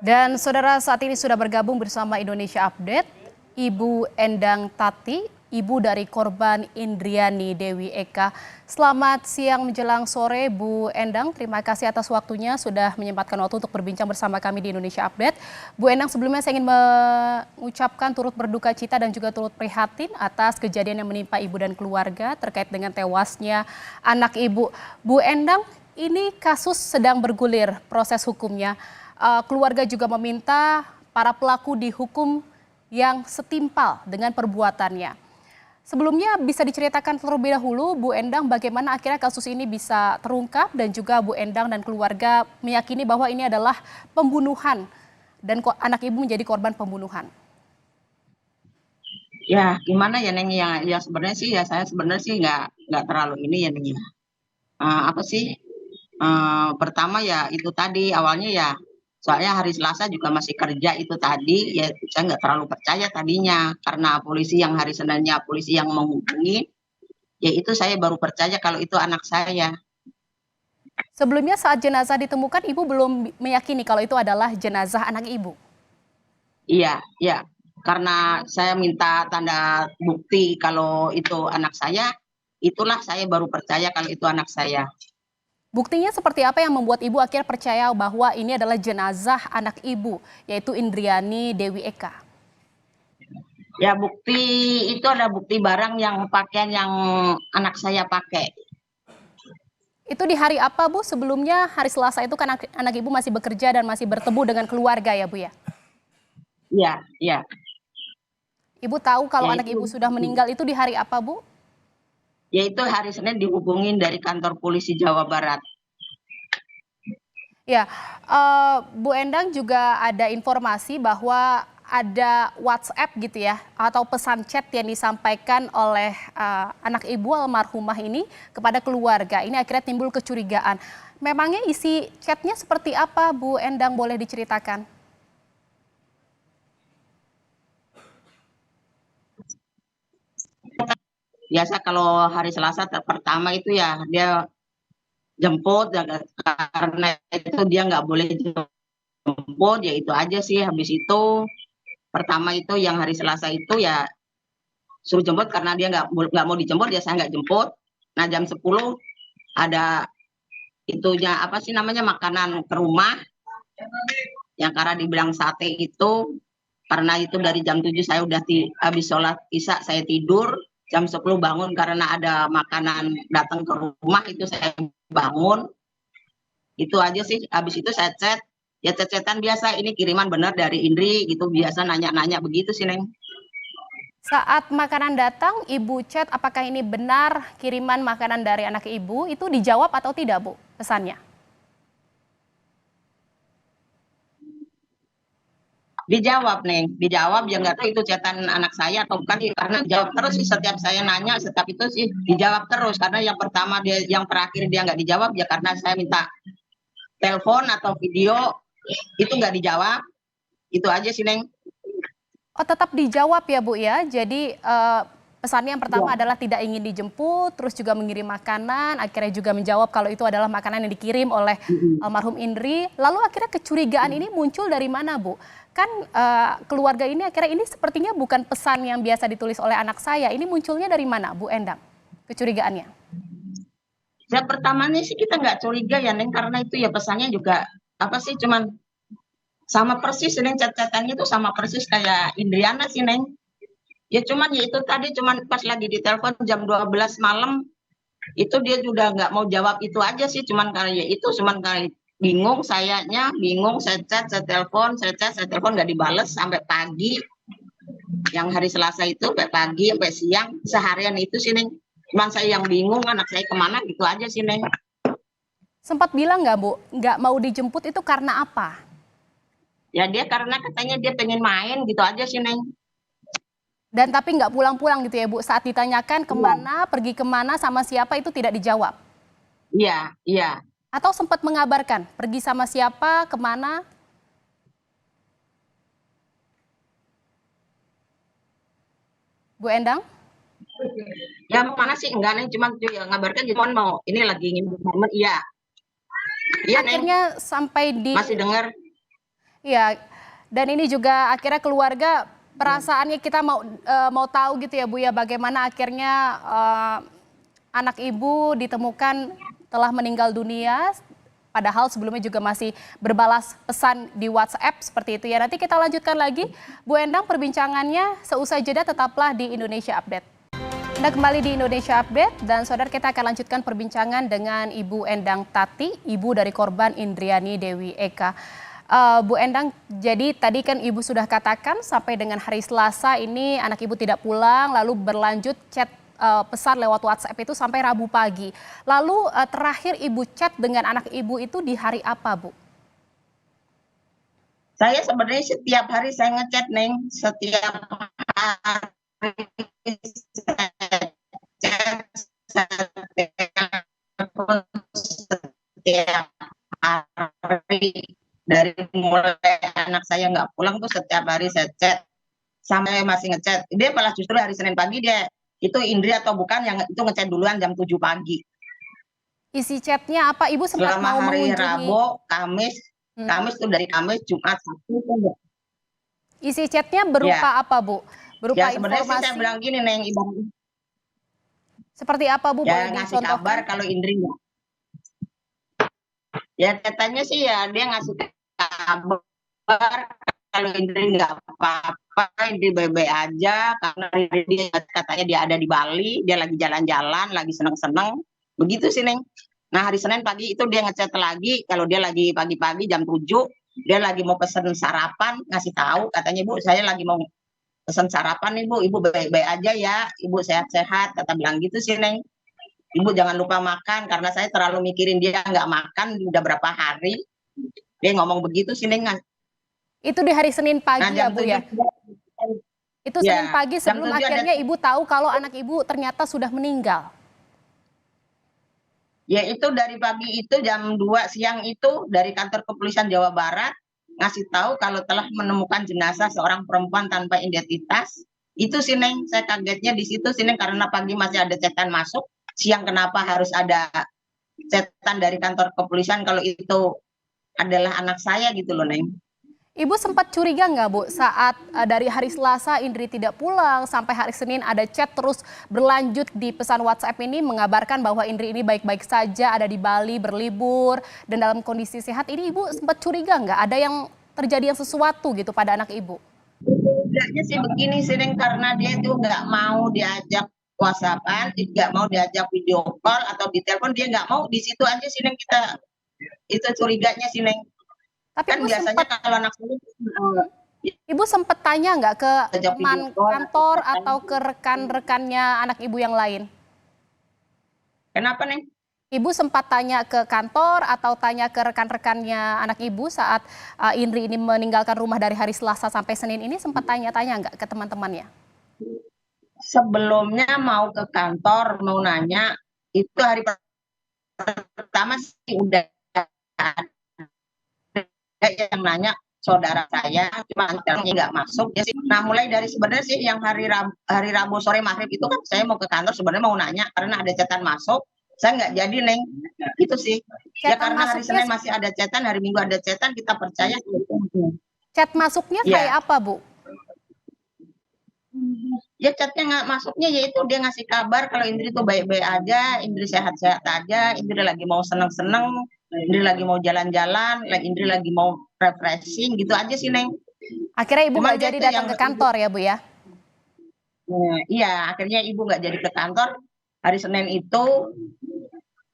Dan saudara saat ini sudah bergabung bersama Indonesia Update, Ibu Endang Tati, ibu dari korban Indriani Dewi Eka. Selamat siang menjelang sore Bu Endang, terima kasih atas waktunya sudah menyempatkan waktu untuk berbincang bersama kami di Indonesia Update. Bu Endang, sebelumnya saya ingin mengucapkan turut berduka cita dan juga turut prihatin atas kejadian yang menimpa ibu dan keluarga terkait dengan tewasnya anak ibu. Bu Endang, ini kasus sedang bergulir proses hukumnya. Keluarga juga meminta para pelaku dihukum yang setimpal dengan perbuatannya. Sebelumnya bisa diceritakan terlebih dahulu Bu Endang bagaimana akhirnya kasus ini bisa terungkap dan juga Bu Endang dan keluarga meyakini bahwa ini adalah pembunuhan dan anak ibu menjadi korban pembunuhan. Ya gimana ya Neng, ya sebenarnya sih ya saya sebenarnya sih nggak terlalu ini ya Neng ya. Apa sih pertama ya itu tadi awalnya ya soalnya hari Selasa juga masih kerja itu tadi ya saya nggak terlalu percaya tadinya karena polisi yang hari Seninnya polisi yang menghubungi ya itu saya baru percaya kalau itu anak saya. Sebelumnya saat jenazah ditemukan ibu belum meyakini kalau itu adalah jenazah anak ibu. Iya ya karena saya minta tanda bukti kalau itu anak saya, itulah saya baru percaya kalau itu anak saya. Buktinya seperti apa yang membuat ibu akhirnya percaya bahwa ini adalah jenazah anak ibu, yaitu Indriani Dewi Eka? Ya bukti itu ada bukti barang yang pakaian yang anak saya pakai. Itu di hari apa Bu? Sebelumnya hari Selasa itu kan anak ibu masih bekerja dan masih bertemu dengan keluarga ya Bu ya? Iya, iya. Ibu tahu kalau Ya anak ibu sudah meninggal itu di hari apa Bu? yaitu hari Senin dihubungin dari kantor polisi Jawa Barat. Ya, Bu Endang juga ada informasi bahwa ada WhatsApp gitu ya, atau pesan chat yang disampaikan oleh anak ibu almarhumah ini kepada keluarga. Ini akhirnya timbul kecurigaan. Memangnya isi chatnya seperti apa Bu Endang, boleh diceritakan? Biasa kalau hari Selasa pertama itu ya dia jemput ya, karena itu dia nggak boleh jemput ya itu aja sih. Habis itu pertama itu yang hari Selasa itu ya suruh jemput karena dia nggak mau dijemput ya saya nggak jemput. Nah jam 10 ada itunya apa sih namanya makanan ke rumah yang karena dibilang sate itu karena itu dari jam 7 saya udah habis sholat isya saya tidur jam 10 bangun karena ada makanan datang ke rumah itu saya bangun itu aja sih. Habis itu saya chat ya chat-chatan biasa ini kiriman bener dari Indri gitu biasa nanya-nanya begitu sih Neng. Saat makanan datang, ibu chat apakah ini benar kiriman makanan dari anak ibu, itu dijawab atau tidak Bu pesannya? Dijawab Neng, dijawab ya nggak tahu itu chatan anak saya atau bukan karena dijawab terus sih setiap saya nanya setiap itu sih dijawab terus karena yang pertama dia yang terakhir dia nggak dijawab ya karena saya minta telepon atau video itu nggak dijawab itu aja sih Neng. Oh, tetap dijawab ya Bu ya. Jadi pesannya yang pertama adalah tidak ingin dijemput, terus juga mengirim makanan, akhirnya juga menjawab kalau itu adalah makanan yang dikirim oleh almarhum Indri. Lalu akhirnya kecurigaan ini muncul dari mana Bu? Kan keluarga ini akhirnya ini sepertinya bukan pesan yang biasa ditulis oleh anak saya. Ini munculnya dari mana Bu Endang? Kecurigaannya? Ya pertamanya sih kita nggak curiga ya Neng karena itu ya pesannya juga apa sih cuman sama persis Neng chat-chatannya itu sama persis kayak Indriana sih Neng. Ya cuman ya itu tadi cuman pas lagi di telepon jam 12 malam itu dia juga nggak mau jawab itu aja sih cuman kali ya itu cuman kali bingung sayanya bingung saya chat saya telepon saya chat saya telepon nggak dibales sampai pagi yang hari Selasa itu sampai pagi sampai siang seharian itu sih Neng. Cuman saya yang bingung anak saya kemana gitu aja sih Neng. Sempat bilang nggak Bu, nggak mau dijemput itu karena apa? Ya dia karena katanya dia pengen main gitu aja sih Neng. Dan tapi nggak pulang-pulang gitu ya Bu, saat ditanyakan Iya, kemana, pergi kemana, sama siapa itu tidak dijawab? iya, iya. Atau sempat mengabarkan pergi sama siapa, kemana? Bu Endang? Ya mana sih enggak Neng cuma tuh ya ngabarkan cuma mau ini lagi ngimbuk momen iya. Iya Neng Akhirnya sampai di masih dengar. Iya, dan ini juga akhirnya keluarga perasaannya kita mau tahu gitu ya Bu ya, bagaimana akhirnya anak ibu ditemukan telah meninggal dunia, padahal sebelumnya juga masih berbalas pesan di WhatsApp seperti itu ya. Nanti kita lanjutkan lagi, Bu Endang, perbincangannya seusai jeda, tetaplah di Indonesia Update. Anda kembali di Indonesia Update dan saudara, kita akan lanjutkan perbincangan dengan Ibu Endang Tati, ibu dari korban Indriani Dewi Eka. Bu Endang, jadi tadi kan Ibu sudah katakan sampai dengan hari Selasa ini anak Ibu tidak pulang, lalu berlanjut chat pesan lewat WhatsApp itu sampai Rabu pagi. Lalu terakhir Ibu chat dengan anak Ibu itu di hari apa, Bu? Saya sebenarnya setiap hari saya ngechat, Neng. Setiap hari saya chat, setiap hari. Dari mulai anak saya nggak pulang tuh setiap hari saya chat. Sampai masih ngechat. Dia malah justru hari Senin pagi dia, itu Indri atau bukan yang itu ngechat duluan jam 7 pagi. Isi chatnya apa? Ibu sempat Selama mau hari mengunjungi. Rabu, Kamis tuh dari Kamis, Jumat, Sabtu tuh. Isi chatnya Ya, berupa apa, Bu? ya Berupa sebenarnya sih saya informasi bilang gini, Neng, ibarat seperti apa, Bu? ya Boleh ngasih kabar dicontohkan? kalau Indri nggak. Ya katanya sih ya dia ngasih kabar kalau Indri nggak apa-apa, Indri baik-baik aja karena dia katanya dia ada di Bali, dia lagi jalan-jalan, lagi seneng-seneng, begitu sih Neng. Nah hari Senin pagi itu dia ngechat lagi, kalau dia lagi pagi-pagi jam 7, dia lagi mau pesen sarapan, ngasih tahu katanya Bu saya lagi mau pesen sarapan nih Bu, Ibu baik-baik aja ya, Ibu sehat-sehat, kata bilang gitu sih Neng. Ibu jangan lupa makan karena saya terlalu mikirin dia nggak makan udah berapa hari. Dia ngomong begitu sih Neng. Itu di hari Senin Nah pagi ya, jam Bu 7 ya? Itu Senin ya, pagi jam sebelum 7 ada akhirnya Ibu tahu kalau anak Ibu ternyata sudah meninggal. ya itu dari pagi itu jam 2 siang itu dari kantor kepolisian Jawa Barat ngasih tahu kalau telah menemukan jenazah seorang perempuan tanpa identitas. Itu sih Neng, saya kagetnya di situ sih Neng karena pagi masih ada cetan masuk, siang kenapa harus ada cetan dari kantor kepolisian kalau itu adalah anak saya gitu loh Neng. Ibu sempat curiga nggak, Bu, saat dari hari Selasa Indri tidak pulang sampai hari Senin ada chat terus berlanjut di pesan WhatsApp ini mengabarkan bahwa Indri ini baik-baik saja, ada di Bali berlibur dan dalam kondisi sehat. Ini Ibu sempat curiga nggak ada yang terjadi yang sesuatu gitu pada anak Ibu? Tidaknya sih begini sering karena dia itu nggak mau diajak WhatsAppan, nggak mau diajak video call atau di telepon, dia nggak mau di situ aja sih Neng kita itu curiganya sih Neng. Tapi Kan Ibu biasanya sempat kalau anak saya Ibu sempat tanya nggak ke diajak teman video call atau kantor katanya. atau ke rekan-rekannya anak Ibu yang lain? Kenapa Neng? Ibu sempat tanya ke kantor atau tanya ke rekan-rekannya anak Ibu saat Indri ini meninggalkan rumah dari hari Selasa sampai Senin ini, sempat tanya-tanya nggak ke teman-temannya? Sebelumnya mau ke kantor mau nanya itu hari pertama sih udah ada yang nanya saudara saya cuma antaranya nggak masuk ya sih. Nah mulai dari sebenarnya sih yang hari Rabu sore maghrib itu kan saya mau ke kantor sebenarnya mau nanya karena ada catatan masuk, saya nggak jadi Neng itu sih ya Cetan karena hari masuknya, Senin masih ada catatan, hari Minggu ada catatan, kita percaya chat masuknya kayak ya. apa, Bu? Ya chatnya nggak masuknya yaitu dia ngasih kabar kalau Indri tuh baik-baik aja, Indri sehat-sehat aja, Indri lagi mau seneng-seneng, Indri lagi mau jalan-jalan, Indri lagi mau refreshing gitu aja sih Neng. Akhirnya Ibu Cuman nggak dia jadi tuh datang yang ke kantor ya, Bu ya? iya akhirnya ibu nggak jadi ke kantor hari Senin itu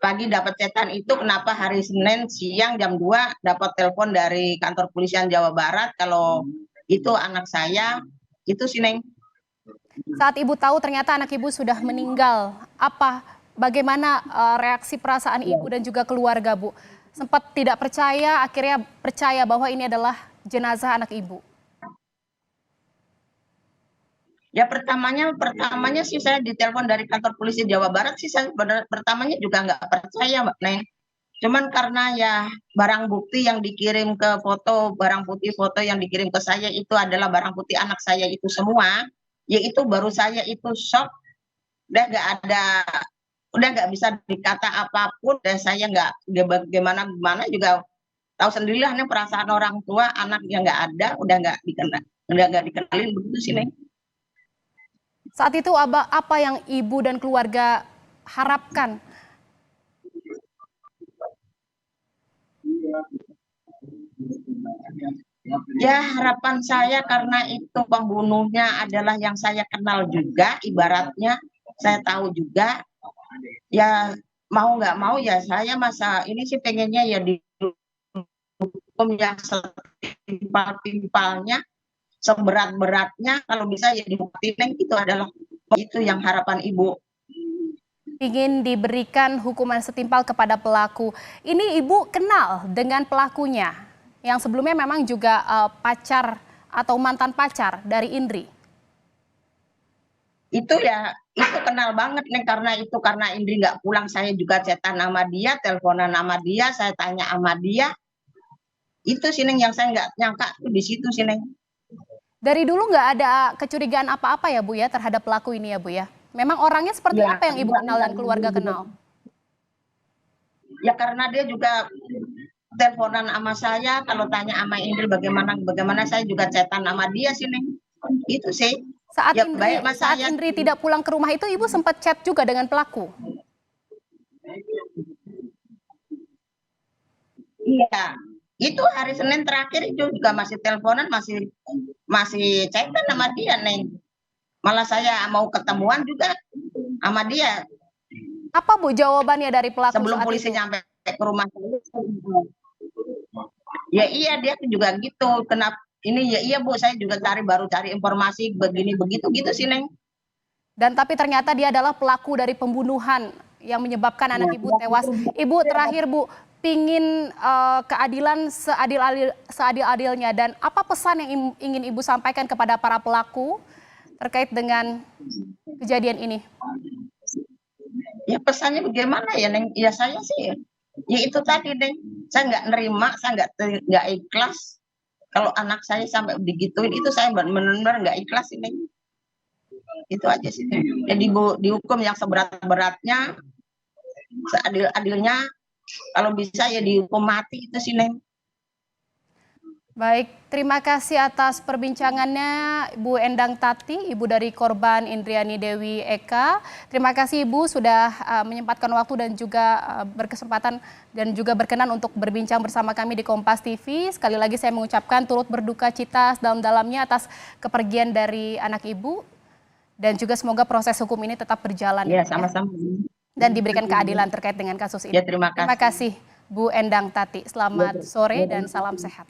pagi dapat cetan itu kenapa hari Senin siang jam 2 dapat telepon dari kantor polisian Jawa Barat kalau itu anak saya itu sih Neng. Saat Ibu tahu ternyata anak Ibu sudah meninggal, bagaimana reaksi perasaan Ibu dan juga keluarga, Bu? Sempat tidak percaya, akhirnya percaya bahwa ini adalah jenazah anak Ibu. Ya pertamanya sih saya ditelepon dari kantor polisi Jawa Barat sih saya pertamanya juga nggak percaya Mbak Neng. Cuman karena ya barang bukti yang dikirim ke barang bukti foto yang dikirim ke saya itu adalah barang bukti anak saya itu semua, yaitu baru saya itu shock, udah nggak bisa dikata apapun dan saya nggak gimana gimana juga tahu sendirilah nih perasaan orang tua anak yang nggak ada, udah nggak dikenalin begitu sih Neng. Saat itu apa yang ibu dan keluarga harapkan? Ya harapan saya karena itu pembunuhnya adalah yang saya kenal juga, ibaratnya saya tahu juga. Ya mau nggak mau ya saya masa ini sih pengennya ya dihukum yang setimpal-timpalnya, seberat-beratnya, kalau bisa ya dihukum. Itu adalah itu yang harapan ibu. Ingin diberikan hukuman setimpal kepada pelaku. Ini ibu kenal dengan pelakunya yang sebelumnya memang juga pacar atau mantan pacar dari Indri. Itu ya itu kenal banget nih, karena Indri nggak pulang, saya juga chatan sama dia, teleponan sama dia, saya tanya sama dia. Itu sih Neng yang saya nggak nyangka tuh di situ sih Neng. Dari dulu nggak ada kecurigaan apa-apa ya Bu ya terhadap pelaku ini ya Bu ya? Memang orangnya seperti Ya, apa yang ibu kenal dan keluarga kenal? ya karena dia juga teleponan sama saya, kalau tanya sama Indri bagaimana saya juga chatan sama dia sih Neng. Itu sih. Saat Ya Indri, baik mas saat saya. Indri tidak pulang ke rumah itu ibu sempat chat juga dengan pelaku? Iya. Itu hari Senin terakhir itu juga masih teleponan, masih chatan sama dia Neng. Malah saya mau ketemuan juga sama dia Apa Bu jawabannya dari pelaku sebelum saat polisi itu? nyampe ke rumah saya. Ya iya dia juga gitu. Kenapa ini ya iya Bu, saya juga baru cari informasi begini begitu gitu sih Neng. Dan tapi ternyata dia adalah pelaku dari pembunuhan yang menyebabkan anak ibu tewas. Ibu terakhir Bu, pingin keadilan seadil-adilnya, dan apa pesan yang ingin ibu sampaikan kepada para pelaku terkait dengan kejadian ini? Ya pesannya bagaimana ya Neng? Ya saya sih ya itu tadi Neng. Saya nggak nerima, saya nggak ikhlas kalau anak saya sampai digituin. Itu saya benar-benar nggak ikhlas sih Neng. Itu aja sih. Jadi dihukum yang seberat-beratnya, seadil-adilnya, kalau bisa ya dihukum mati itu sih Neng. Baik, terima kasih atas perbincangannya Bu Endang Tati, ibu dari korban Indriani Dewi Eka. Terima kasih Ibu sudah menyempatkan waktu dan juga berkesempatan dan juga berkenan untuk berbincang bersama kami di Kompas TV. Sekali lagi saya mengucapkan turut berduka cita dalam-dalamnya atas kepergian dari anak Ibu, dan juga semoga proses hukum ini tetap berjalan. Ya, sama-sama. Dan diberikan keadilan terkait dengan kasus ini. Ya, terima kasih. Terima kasih Bu Endang Tati. Selamat sore dan salam sehat.